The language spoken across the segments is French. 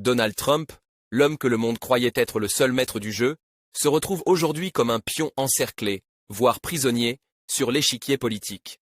Donald Trump, l'homme que le monde croyait être le seul maître du jeu, se retrouve aujourd'hui comme un pion encerclé, voire prisonnier, sur l'échiquier politique.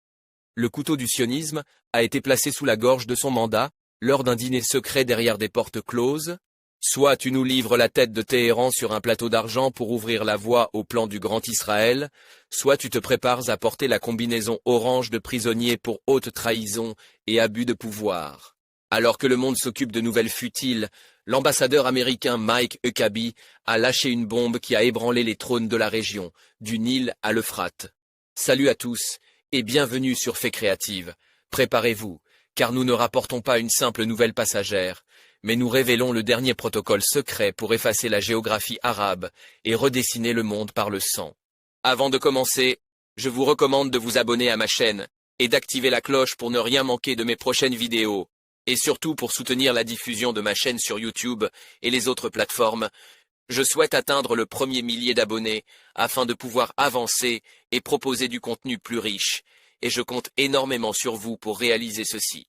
Le couteau du sionisme a été placé sous la gorge de son mandat, lors d'un dîner secret derrière des portes closes. Soit tu nous livres la tête de Téhéran sur un plateau d'argent pour ouvrir la voie au plan du Grand Israël, soit tu te prépares à porter la combinaison orange de prisonnier pour haute trahison et abus de pouvoir. Alors que le monde s'occupe de nouvelles futiles, l'ambassadeur américain Mike Huckabee a lâché une bombe qui a ébranlé les trônes de la région, du Nil à l'Euphrate. Salut à tous, et bienvenue sur Faits Créatives. Préparez-vous, car nous ne rapportons pas une simple nouvelle passagère, mais nous révélons le dernier protocole secret pour effacer la géographie arabe et redessiner le monde par le sang. Avant de commencer, je vous recommande de vous abonner à ma chaîne et d'activer la cloche pour ne rien manquer de mes prochaines vidéos, et surtout pour soutenir la diffusion de ma chaîne sur YouTube et les autres plateformes. Je souhaite atteindre le 1er millier d'abonnés afin de pouvoir avancer et proposer du contenu plus riche, et je compte énormément sur vous pour réaliser ceci.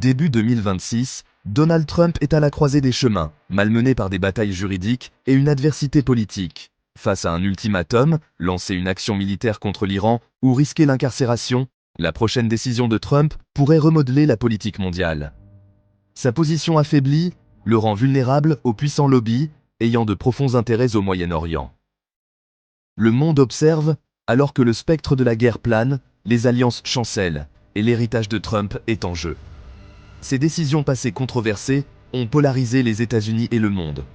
Début 2026, Donald Trump est à la croisée des chemins, malmené par des batailles juridiques et une adversité politique. Face à un ultimatum, lancer une action militaire contre l'Iran ou risquer l'incarcération, la prochaine décision de Trump pourrait remodeler la politique mondiale. Sa position affaiblie le rend vulnérable aux puissants lobbies ayant de profonds intérêts au Moyen-Orient. Le monde observe, alors que le spectre de la guerre plane, les alliances chancellent et l'héritage de Trump est en jeu. Ces décisions passées controversées ont polarisé les États-Unis et le monde.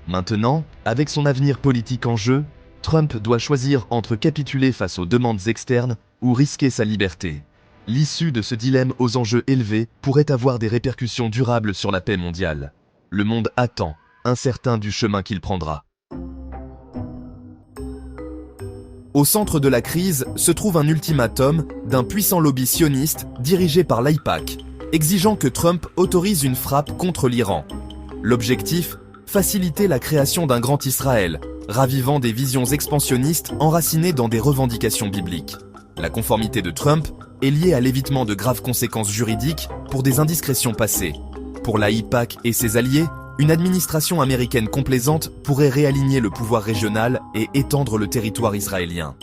Maintenant, avec son avenir politique en jeu, Trump doit choisir entre capituler face aux demandes externes ou risquer sa liberté. L'issue de ce dilemme aux enjeux élevés pourrait avoir des répercussions durables sur la paix mondiale. Le monde attend, incertain du chemin qu'il prendra. Au centre de la crise se trouve un ultimatum d'un puissant lobby sioniste dirigé par l'AIPAC, exigeant que Trump autorise une frappe contre l'Iran. L'objectif, faciliter la création d'un grand Israël, ravivant des visions expansionnistes enracinées dans des revendications bibliques. La conformité de Trump est liée à l'évitement de graves conséquences juridiques pour des indiscrétions passées. Pour l'AIPAC et ses alliés, une administration américaine complaisante pourrait réaligner le pouvoir régional et étendre le territoire israélien.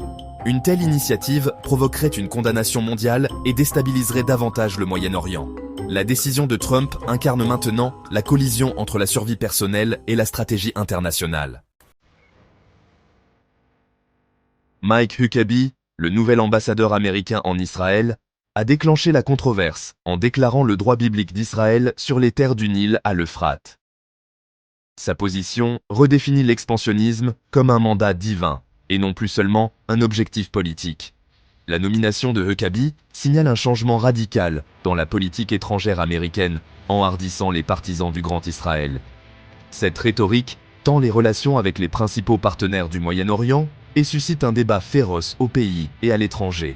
Une telle initiative provoquerait une condamnation mondiale et déstabiliserait davantage le Moyen-Orient. La décision de Trump incarne maintenant la collision entre la survie personnelle et la stratégie internationale. Mike Huckabee, le nouvel ambassadeur américain en Israël, a déclenché la controverse en déclarant le droit biblique d'Israël sur les terres du Nil à l'Euphrate. Sa position redéfinit l'expansionnisme comme un mandat divin, et non plus seulement un objectif politique. La nomination de Huckabee signale un changement radical dans la politique étrangère américaine, enhardissant les partisans du Grand Israël. Cette rhétorique tend les relations avec les principaux partenaires du Moyen-Orient et suscite un débat féroce au pays et à l'étranger.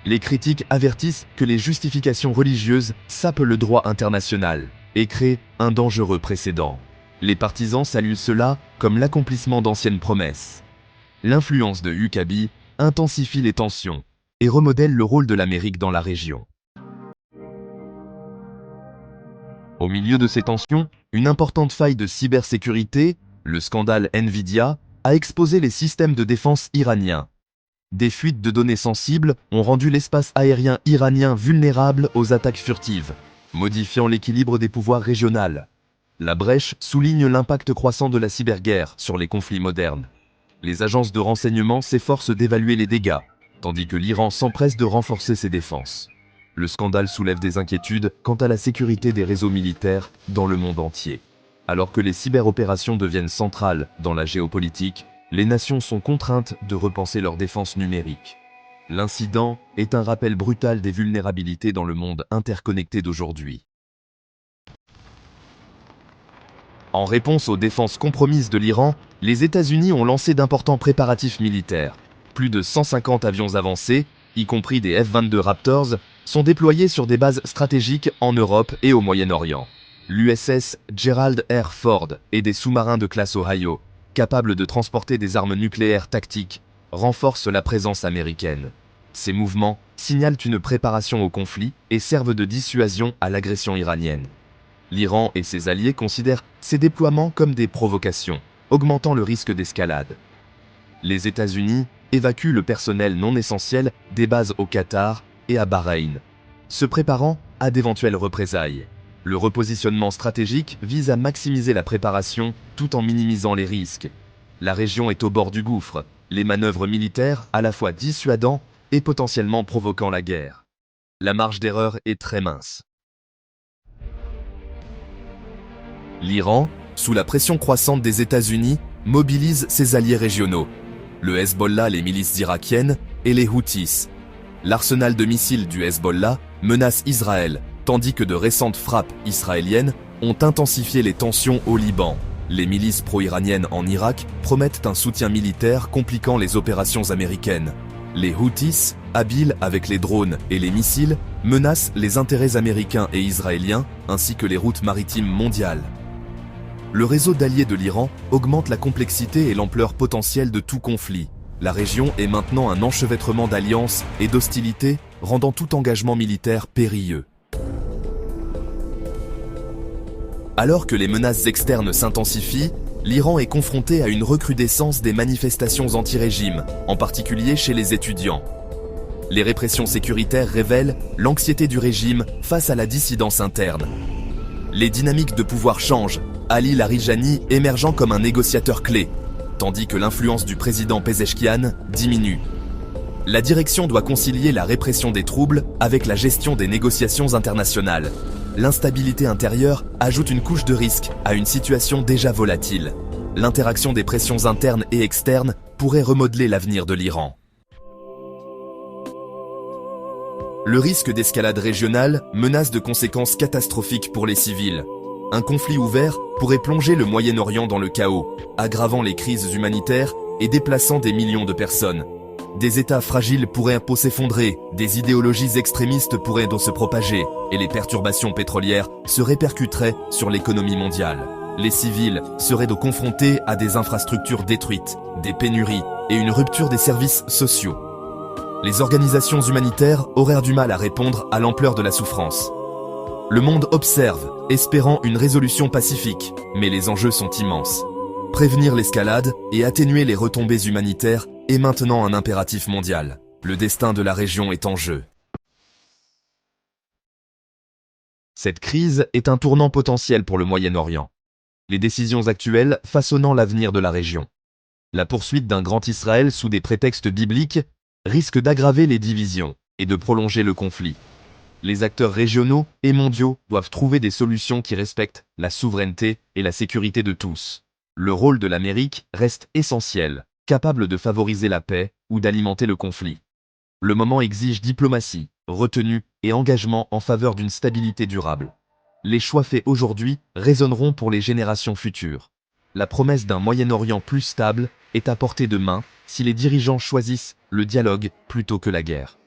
Les critiques avertissent que les justifications religieuses sapent le droit international et créent un dangereux précédent. Les partisans saluent cela comme l'accomplissement d'anciennes promesses. L'influence de Huckabee intensifie les tensions et remodèle le rôle de l'Amérique dans la région. Au milieu de ces tensions, une importante faille de cybersécurité, le scandale Nvidia, a exposé les systèmes de défense iraniens. Des fuites de données sensibles ont rendu l'espace aérien iranien vulnérable aux attaques furtives, modifiant l'équilibre des pouvoirs régionaux. La brèche souligne l'impact croissant de la cyberguerre sur les conflits modernes. Les agences de renseignement s'efforcent d'évaluer les dégâts, tandis que l'Iran s'empresse de renforcer ses défenses. Le scandale soulève des inquiétudes quant à la sécurité des réseaux militaires dans le monde entier. Alors que les cyberopérations deviennent centrales dans la géopolitique, les nations sont contraintes de repenser leur défense numérique. L'incident est un rappel brutal des vulnérabilités dans le monde interconnecté d'aujourd'hui. En réponse aux défenses compromises de l'Iran, les États-Unis ont lancé d'importants préparatifs militaires. Plus de 150 avions avancés, y compris des F-22 Raptors, sont déployés sur des bases stratégiques en Europe et au Moyen-Orient. L'USS Gerald R. Ford et des sous-marins de classe Ohio, capables de transporter des armes nucléaires tactiques, renforcent la présence américaine. Ces mouvements signalent une préparation au conflit et servent de dissuasion à l'agression iranienne. L'Iran et ses alliés considèrent ces déploiements comme des provocations, augmentant le risque d'escalade. Les États-Unis évacuent le personnel non essentiel des bases au Qatar et à Bahreïn, se préparant à d'éventuelles représailles. Le repositionnement stratégique vise à maximiser la préparation tout en minimisant les risques. La région est au bord du gouffre, les manœuvres militaires à la fois dissuadant et potentiellement provoquant la guerre. La marge d'erreur est très mince. L'Iran, sous la pression croissante des États-Unis, mobilise ses alliés régionaux. Le Hezbollah, les milices irakiennes et les Houthis. L'arsenal de missiles du Hezbollah menace Israël, tandis que de récentes frappes israéliennes ont intensifié les tensions au Liban. Les milices pro-iraniennes en Irak promettent un soutien militaire compliquant les opérations américaines. Les Houthis, habiles avec les drones et les missiles, menacent les intérêts américains et israéliens ainsi que les routes maritimes mondiales. Le réseau d'alliés de l'Iran augmente la complexité et l'ampleur potentielle de tout conflit. La région est maintenant un enchevêtrement d'alliances et d'hostilités, rendant tout engagement militaire périlleux. Alors que les menaces externes s'intensifient, l'Iran est confronté à une recrudescence des manifestations anti-régime, en particulier chez les étudiants. Les répressions sécuritaires révèlent l'anxiété du régime face à la dissidence interne. Les dynamiques de pouvoir changent, Ali Larijani émergeant comme un négociateur clé, tandis que l'influence du président Pezeshkian diminue. La direction doit concilier la répression des troubles avec la gestion des négociations internationales. L'instabilité intérieure ajoute une couche de risque à une situation déjà volatile. L'interaction des pressions internes et externes pourrait remodeler l'avenir de l'Iran. Le risque d'escalade régionale menace de conséquences catastrophiques pour les civils. Un conflit ouvert pourrait plonger le Moyen-Orient dans le chaos, aggravant les crises humanitaires et déplaçant des millions de personnes. Des États fragiles pourraient s'effondrer, des idéologies extrémistes pourraient se propager, et les perturbations pétrolières se répercuteraient sur l'économie mondiale. Les civils seraient confrontés à des infrastructures détruites, des pénuries et une rupture des services sociaux. Les organisations humanitaires auraient du mal à répondre à l'ampleur de la souffrance. Le monde observe, espérant une résolution pacifique, mais les enjeux sont immenses. Prévenir l'escalade et atténuer les retombées humanitaires est maintenant un impératif mondial. Le destin de la région est en jeu. Cette crise est un tournant potentiel pour le Moyen-Orient. Les décisions actuelles façonnant l'avenir de la région. La poursuite d'un grand Israël sous des prétextes bibliques risque d'aggraver les divisions et de prolonger le conflit. Les acteurs régionaux et mondiaux doivent trouver des solutions qui respectent la souveraineté et la sécurité de tous. Le rôle de l'Amérique reste essentiel, capable de favoriser la paix ou d'alimenter le conflit. Le moment exige diplomatie, retenue et engagement en faveur d'une stabilité durable. Les choix faits aujourd'hui résonneront pour les générations futures. La promesse d'un Moyen-Orient plus stable est à portée de main si les dirigeants choisissent le dialogue plutôt que la guerre.